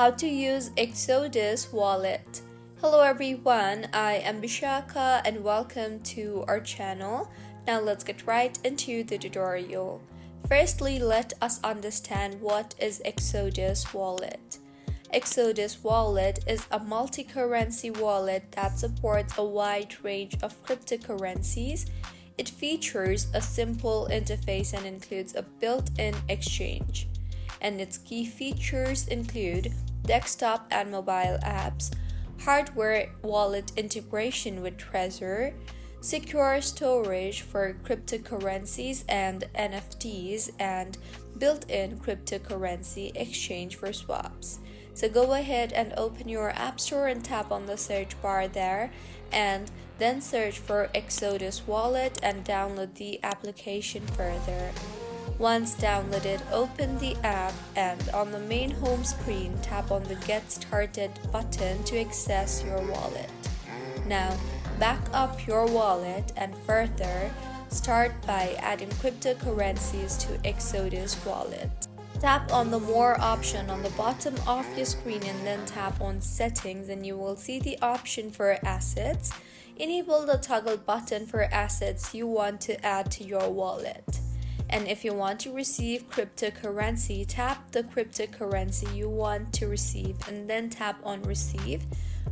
How to use Exodus wallet. Hello everyone, I am Bishaka and welcome to our channel. Now let's get right into the tutorial. Firstly, let us understand what is Exodus wallet. Exodus wallet is a multi-currency wallet that supports a wide range of cryptocurrencies. It features a simple interface and includes a built-in exchange. And its key features include desktop and mobile apps, hardware wallet integration with Trezor, secure storage for cryptocurrencies and NFTs, and built-in cryptocurrency exchange for swaps. So go ahead and open your App Store and tap on the search bar there, and then search for Exodus wallet and download the application further. Once downloaded, open the app and on the main home screen, tap on the Get Started button to access your wallet. Now, back up your wallet and further start by adding cryptocurrencies to Exodus wallet. Tap on the More option on the bottom of your screen and then tap on Settings and you will see the option for assets. Enable the toggle button for assets you want to add to your wallet. And if you want to receive cryptocurrency, tap the cryptocurrency you want to receive and then tap on Receive.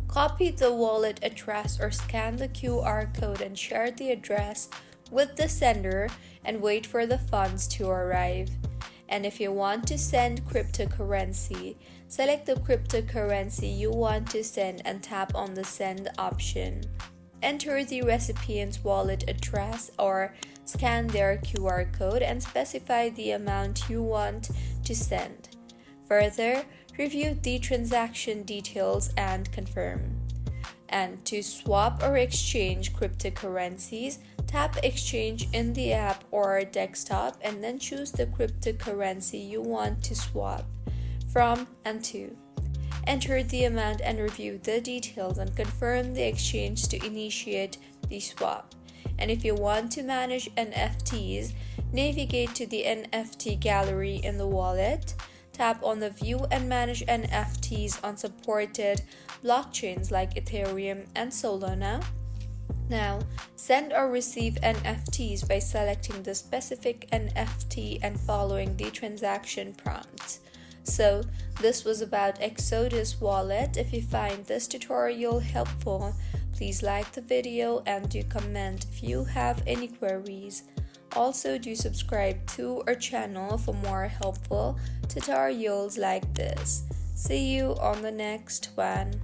Copy the wallet address or scan the QR code and share the address with the sender and wait for the funds to arrive. And if you want to send cryptocurrency, select the cryptocurrency you want to send and tap on the Send option. Enter the recipient's wallet address or scan their QR code and specify the amount you want to send. Further, review the transaction details and confirm. And to swap or exchange cryptocurrencies, tap Exchange in the app or desktop and then choose the cryptocurrency you want to swap from and to. Enter the amount and review the details and confirm the exchange to initiate the swap. And if you want to manage NFTs, navigate to the NFT gallery in the wallet. Tap on the View and Manage NFTs on supported blockchains like Ethereum and Solana. Now, send or receive NFTs by selecting the specific NFT and following the transaction prompts. So, this was about Exodus wallet. If you find this tutorial helpful, please like the video and do comment if you have any queries. Also, do subscribe to our channel for more helpful tutorials like this. See you on the next one.